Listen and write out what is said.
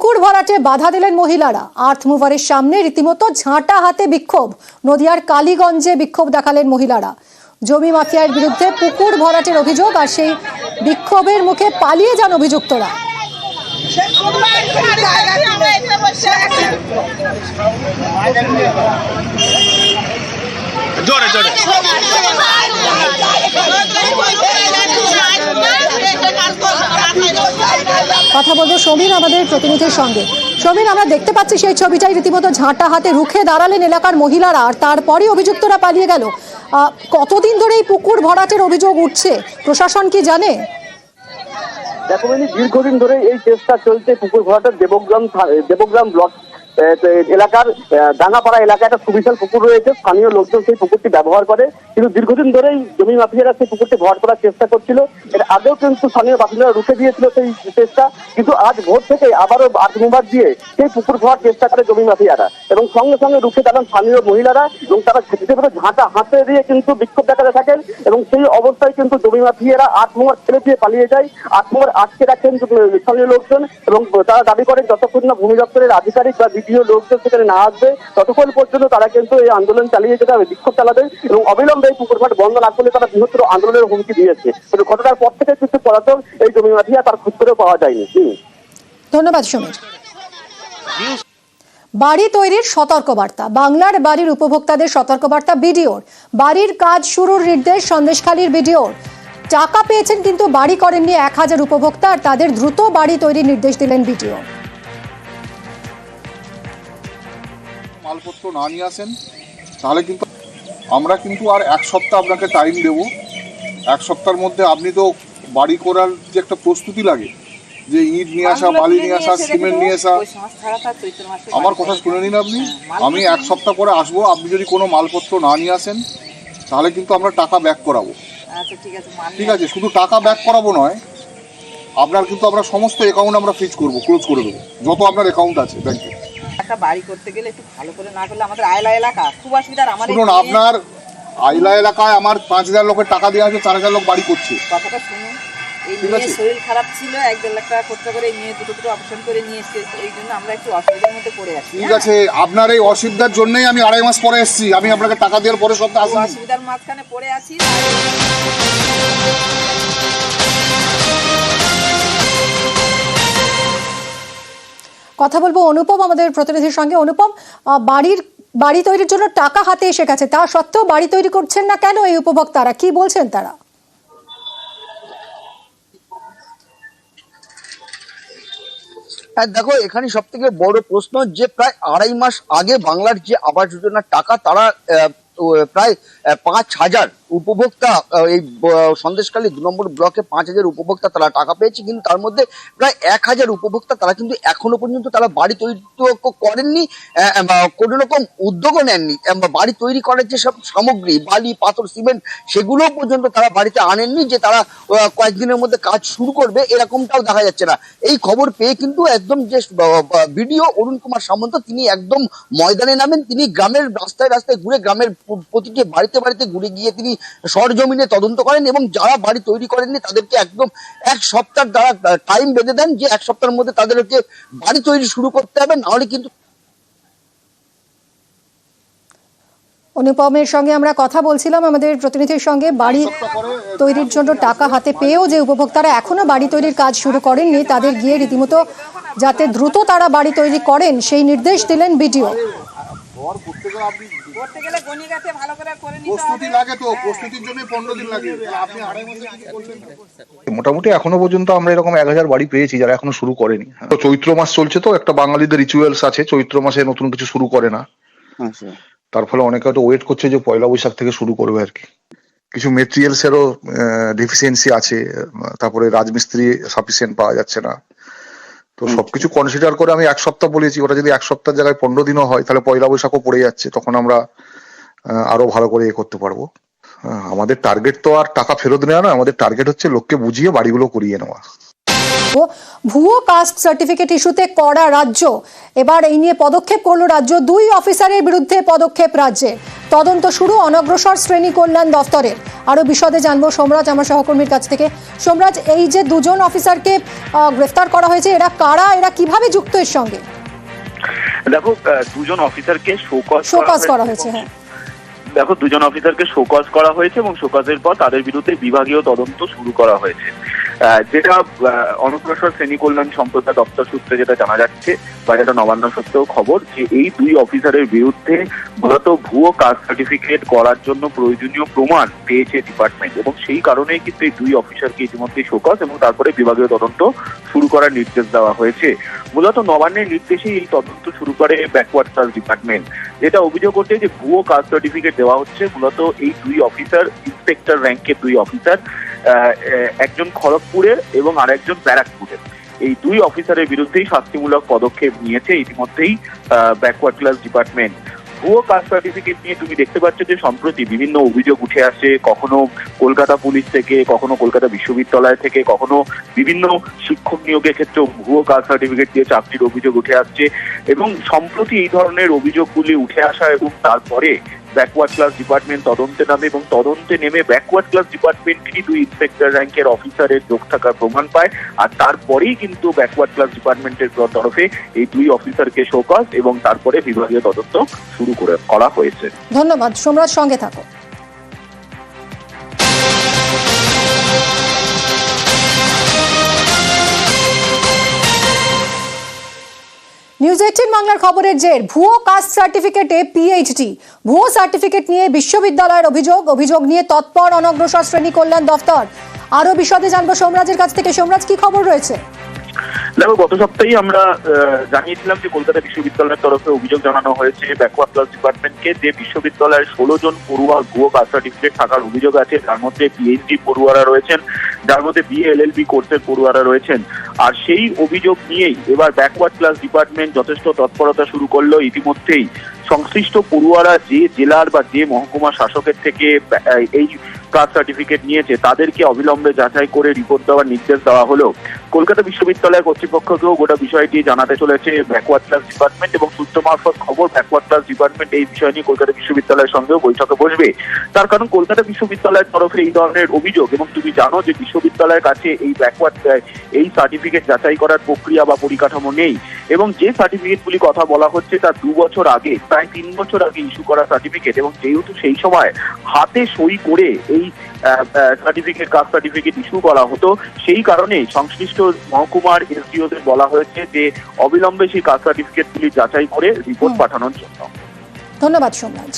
পুকুর ভরাটে বাধা দিলেন মহিলারা। আর্থ মুভারের সামনে রীতিমতো ঝাঁটা হাতে বিক্ষোভ। নদিয়ার কালীগঞ্জে বিক্ষোভ দেখালেন মহিলারা। জমি মাফিয়ার বিরুদ্ধে পুকুর ভরাটের অভিযোগ, আর সেই বিক্ষোভের মুখে পালিয়ে যান অভিযুক্তরা। জোরে জোরে কথা বলবো সমীর আমাদের প্রতিনিধির সঙ্গে। সমীর, আমরা দেখতে পাচ্ছি সেই ছবিটাই, রীতিমতো ঝাঁটা হাতে রুখে দাঁড়ালেন এলাকার মহিলারা, আর তারপরই অভিযুক্তরা পালিয়ে গেল। কতদিন ধরে এই পুকুর ভরাটের অভিযোগ উঠছে, প্রশাসন কি জানে? দেখো দীর্ঘদিন ধরে এই চেষ্টা চলছে পুকুর ভরাটের। দেবগ্রাম ব্লক এলাকার ডাঙ্গাপাড়া এলাকায় একটা সুবিশাল পুকুর রয়েছে। স্থানীয় লোকজন সেই পুকুরটি ব্যবহার করে, কিন্তু দীর্ঘদিন ধরেই জমি মাফিয়ারা সেই পুকুরটি ভরাট করার চেষ্টা করছিল। এর আগেও কিন্তু স্থানীয় বাসিন্দারা রুখে দিয়েছিল সেই চেষ্টা, কিন্তু আজ ভোর থেকে আবারও আত্মনির্ভর দিয়ে সেই পুকুর ভরাট চেষ্টা করে জমি মাফিয়ারা, এবং সঙ্গে সঙ্গে রুখে দাঁড়ান স্থানীয় মহিলারা, এবং তারা ঝাঁটা হাতে দিয়ে কিন্তু বিক্ষোভ দেখাতে থাকেন। এবং সেই অবস্থায় কিন্তু জমি মাফিয়ারা আত্মনির্ভর ছেড়ে দিয়ে পালিয়ে যায়। আত্মনির্ভর আটকে রাখেন স্থানীয় লোকজন, এবং তারা দাবি করেন যতক্ষণ না ভূমি দপ্তরের আধিকারিক বা ভিডিও লোকজন সেখানে না আসবে ততক্ষণ পর্যন্ত তারা কিন্তু এই আন্দোলন চালিয়ে যেতে হবে, বিক্ষোভ চালাবে, এবং অবিলম্বে এই পুকুর ভরাট বন্ধ না করলে তারা বৃহত্তর আন্দোলনের হুমকি দিয়েছে। কিন্তু ঘটনার পর থেকে কিন্তু পলাতক এই জমি মাফিয়া তার খোঁজ করেও পাওয়া যায়নি। ধন্যবাদ সমীর। বাড়ি তৈরির সতর্কবার্তা, বাংলার বাড়ির উপভোক্তাদের সতর্কবার্তা বিডিওর। বাড়ির কাজ শুরুর নির্দেশ সন্দেশখালীর বিডিওর। টাকা পেয়েছেন কিন্তু বাড়ি করেননি 1000 উপভোক্তা, আর তাদের দ্রুত বাড়ি তৈরির নির্দেশ দিলেন বিডিও। মালপত্র না নিয়ে আসেন তাহলে কিন্তু আমরা আর 1 সপ্তাহ আপনাকে টাইম দেব। 1 সপ্তাহের মধ্যে আপনি তো বাড়ি করার যে একটা প্রস্তুতি লাগে, যে ইট নিয়ে আসা, বালি নিয়ে আসা, সিমেন্ট নিয়ে আসা, আমার কথা শুনে নিন আপনি। আমি 1 সপ্তাহ পরে আসবো, আপনি যদি কোনো মালপত্র না নিয়ে আসেন তাহলে কিন্তু আমরা টাকা ব্যাক করাবো। ঠিক আছে, শুধু টাকা ব্যাক করাবো নয়, আপনার কিন্তু আমরা সমস্ত অ্যাকাউন্ট আমরা ফ্রিজ করবো, ক্লোজ করে দেবো, যত আপনার অ্যাকাউন্ট আছে ব্যাংকে। একটা বাড়ি করতে গেলে একটু ভালো করে না করলে আমাদের আয়লা এলাকা খুব অসুবিধা। শুনুন, আপনার আইলা এলাকায় আমার 5000 লোকের টাকা দেওয়া হয়েছে, 4000 লোক বাড়ি করছে। কথাটা শুনুন, এই মেয়ে শরীর খারাপ ছিল, 1-1.5 লাখ টাকা খরচা করে এই মেয়ে দুটো অপারেশন করে নিয়ে এসেছে, এই জন্য আমরা একটু অসুবিধার মধ্যে পড়ে আছি। ঠিক আছে, আপনার এই অসুবিধার জন্যই আমি 2.5 মাস পরে এসেছি। আমি আপনাকে টাকা দেওয়ার পরে সপ্তাহ আসবো, অসুবিধার মাঝখানে পড়ে আছি। কথা বলবো অনুপম আমাদের প্রতিনিধির সঙ্গে। অনুপম, বাড়ি তৈরির জন্য টাকা হাতে এসে গেছে, তা সত্ত্বেও বাড়ি তৈরি করছেন না কেন এই উপভোক্তারা, কি বলছেন তারা? হ্যাঁ দেখো, এখানে সব থেকে বড় প্রশ্ন যে প্রায় 2.5 মাস আগে বাংলার যে আবাস যোজনার টাকা তারা প্রায় 5000 উপভোক্তা, এই সন্দেশখালী 2 নম্বর ব্লকে 5000 উপভোক্তা তারা টাকা পেয়েছে, কিন্তু তার মধ্যে প্রায় 1000 উপভোক্তা তারা কিন্তু এখনো পর্যন্ত তারা বাড়ি তৈরি করেননি, কোনো রকম উদ্যোগও নেননি। বাড়ি তৈরি করার যে সব সামগ্রী, বালি, পাথর, সিমেন্ট, সেগুলো পর্যন্ত তারা বাড়িতে আনেননি, যে তারা কয়েকদিনের মধ্যে কাজ শুরু করবে এরকমটাও দেখা যাচ্ছে না। এই খবর পেয়ে কিন্তু একদম যে বিডিও অরুণ কুমার সামন্ত, তিনি একদম ময়দানে নামেন। তিনি গ্রামের রাস্তায় রাস্তায় ঘুরে, গ্রামের প্রতিটি বাড়িতে বাড়িতে ঘুরে গিয়ে তিনি সরজমিনে তদন্ত করেন, এবং যারা বাড়ি তৈরি করেননি তাদেরকে একদম 1 সপ্তাহ তারা টাইম বেঁধে দেন, যে 1 সপ্তাহের মধ্যে তাদেরকে বাড়ি তৈরি শুরু করতে হবে, নাহলে কিন্তু। অনুপমের সঙ্গে আমরা কথা বলছিলাম আমাদের প্রতিনিধির সঙ্গে। বাড়ি তৈরির জন্য টাকা হাতে পেয়েও যে উপভোক্তারা এখনো বাড়ি তৈরির কাজ শুরু করেননি, তাদের গিয়ে রীতিমতো যাতে দ্রুত তারা বাড়ি তৈরি করেন সেই নির্দেশ দিলেন বিডিও। মোটামুটি এখনো পর্যন্ত আমরা এরকম 1000 বাড়ি পেয়েছি যারা এখনো শুরু করেনি। তো চৈত্র মাস চলছে, তো একটা বাঙালিদের রিচুয়ালস আছে, চৈত্র মাসে নতুন কিছু শুরু করে না, তার ফলে অনেকে হয়তো ওয়েট করছে যে 1 বৈশাখ থেকে শুরু করবে আর কি। কিছু মেটেরিয়ালস এরও ডেফিসিয়েন্সি আছে, তারপরে রাজমিস্ত্রি সাফিসিয়েন্ট পাওয়া যাচ্ছে না। তো সবকিছু কনসিডার করে আমি 1 সপ্তাহ বলেছি। ওটা যদি 1 সপ্তাহের জায়গায় 15 দিনও হয় তাহলে 1 বৈশাখও পড়ে যাচ্ছে, তখন আমরা আরো ভালো করে করতে পারবো। আমাদের টার্গেট তো আর টাকা ফেরত নেওয়া না, আমাদের টার্গেট হচ্ছে লোককে বুঝিয়ে বাড়িগুলো করিয়ে নেওয়া। ভুয়ো কাস্ট সার্টিফিকেট ইস্যুতে কড়া রাজ্য, এবার এই নিয়ে পদক্ষেপ করলো রাজ্য। 2 অফিসারের বিরুদ্ধে পদক্ষেপ রাজ্যে, তদন্ত শুরু অনগ্রসর শ্রেণী কল্যাণ দফতরের। আরো বিশদে জানবো সোমরাজ আমার সহকর্মীর কাছ থেকে। সোমরাজ, এই যে 2 অফিসারকে গ্রেফতার করা হয়েছে, এরা কারা, এরা কিভাবে যুক্ত এর সঙ্গে? দেখো 2 অফিসারকে শোকজ করা হয়েছে। হ্যাঁ, দেখো 2 অফিসারকে শোকজ করা হয়েছে এবং শোকজের পর তাদের বিরুদ্ধে বিভাগীয় তদন্ত শুরু করা হয়েছে। যেটা অনগ্রসর শ্রেণী কল্যাণ সম্প্রদায় দপ্তর সূত্রে যেটা জানা যাচ্ছে বা যেটা নবান্ন সূত্রেও খবর, যে এই 2 অফিসারের বিরুদ্ধে মূলত ভুয়ো কাস্ট সার্টিফিকেট করার জন্য প্রয়োজনীয় প্রমাণ পেয়েছে ডিপার্টমেন্ট, এবং সেই কারণেই কিন্তু এই 2 অফিসারকে ইতিমধ্যে শোকজ এবং তারপরে বিভাগীয় তদন্ত শুরু করার নির্দেশ দেওয়া হয়েছে। মূলত নবান্নের নির্দেশে এই তদন্ত শুরু করে ব্যাকওয়ার্ড ক্লাস ডিপার্টমেন্ট। যেটা অভিযোগ করছে যে ভুয়ো কাস্ট সার্টিফিকেট দেওয়া হচ্ছে মূলত এই 2 অফিসার, ইন্সপেক্টর র্যাঙ্কের 2 অফিসার, একজন খড়গপুরের এবং আরেকজন ব্যারাকপুরের। এই 2 অফিসারের বিরুদ্ধেই শাস্তিমূলক পদক্ষেপ নিয়েছে ইতিমধ্যেই ব্যাকওয়ার্ড ক্লাস ডিপার্টমেন্ট। ভুয়ো কাস্ট সার্টিফিকেট নিয়ে তুমি দেখতে পাচ্ছ যে সম্প্রতি বিভিন্ন অভিযোগ উঠে আসে, কখনো কলকাতা পুলিশ থেকে, কখনো কলকাতা বিশ্ববিদ্যালয় থেকে, কখনো বিভিন্ন শিক্ষক নিয়োগের ক্ষেত্রে ভুয়ো কাস্ট সার্টিফিকেট দিয়ে চাকরির অভিযোগ উঠে আসছে, এবং সম্প্রতি এই ধরনের অভিযোগগুলি উঠে আসা এবং তারপরে ব্যাকওয়ার্ড ক্লাস ডিপার্টমেন্ট তদন্তে নামে, এবং তদন্তে নেমে ব্যাকওয়ার্ড ক্লাস ডিপার্টমেন্টই 2 ইন্সপেক্টর র্যাঙ্কের অফিসারের যোগ থাকার প্রমাণ পায়, আর তারপরেই কিন্তু ব্যাকওয়ার্ড ক্লাস ডিপার্টমেন্টের তরফে এই 2 অফিসারকে শোকজ এবং তারপরে বিভাগীয় তদন্ত শুরু করা হয়েছে। ধন্যবাদ সোমরাজ, সঙ্গে থাকো। নিউজ 18 বাংলার খবরের জের, ভুয়ো কাস্ট সার্টিফিকেটে পিএইচডি, ভুয়ো সার্টিফিকেট নিয়ে বিশ্ববিদ্যালয়ের অভিযোগ নিয়ে তৎপর অনগ্রসর শ্রেণী কল্যাণ দফতর। আরো বিশদে জানবো সোমরাজের কাছ থেকে। সোমরাজ, কি খবর রয়েছে? দেখো গত সপ্তাহেই আমরা জানিয়েছিলাম যে কলকাতা বিশ্ববিদ্যালয়ের তরফে অভিযোগ জানানো হয়েছে ব্যাকওয়ার্ড ক্লাস ডিপার্টমেন্টকে যে বিশ্ববিদ্যালয়ের 16 জন পড়ুয়ার ভুয়ো কাস্ট সার্টিফিকেট থাকার অভিযোগ আছে, যার মধ্যে পিএইচডি পড়ুয়ারা রয়েছেন, যার মধ্যে বিএ এলএলবি কোর্সের পড়ুয়ারা রয়েছেন। আর সেই অভিযোগ নিয়েই এবার ব্যাকওয়ার্ড ক্লাস ডিপার্টমেন্ট যথেষ্ট তৎপরতা শুরু করলো। ইতিমধ্যেই সংশ্লিষ্ট পড়ুয়ারা যে জেলার বা যে মহকুমা শাসকের থেকে এই কাস্ট সার্টিফিকেট নিয়েছে তাদেরকে অবিলম্বে যাচাই করে রিপোর্ট দেওয়ার নির্দেশ দেওয়া হলো। কলকাতা বিশ্ববিদ্যালয় কর্তৃপক্ষকেও গোটা বিষয়টি জানাতে চলেছে ব্যাকওয়ার্ড ক্লাস ডিপার্টমেন্ট, এবং সূত্র মারফত খবর ব্যাকওয়ার্ড ক্লাস ডিপার্টমেন্ট এই বিষয় নিয়ে কলকাতা বিশ্ববিদ্যালয়ের সঙ্গেও বৈঠকে বসবে। তার কারণ কলকাতা বিশ্ববিদ্যালয়ের তরফে এই ধরনের অভিযোগ, এবং তুমি জানো যে বিশ্ববিদ্যালয়ের কাছে এই এই সার্টিফিকেট যাচাই করার প্রক্রিয়া বা পরিকাঠামো নেই, এবং যে সার্টিফিকেটগুলি কথা বলা হচ্ছে তা 2 বছর আগে, প্রায় 3 বছর আগে ইস্যু করা সার্টিফিকেট, এবং যেহেতু সেই সময় হাতে সই করে এই কাস্ট সার্টিফিকেট ইস্যু করা হতো, সেই কারণে সংশ্লিষ্ট মহকুমার এসডিওদের বলা হয়েছে যে অবিলম্বে সেই কাস্ট সার্টিফিকেটগুলি যাচাই করে রিপোর্ট পাঠানোর জন্য। ধন্যবাদ সোমরাজ।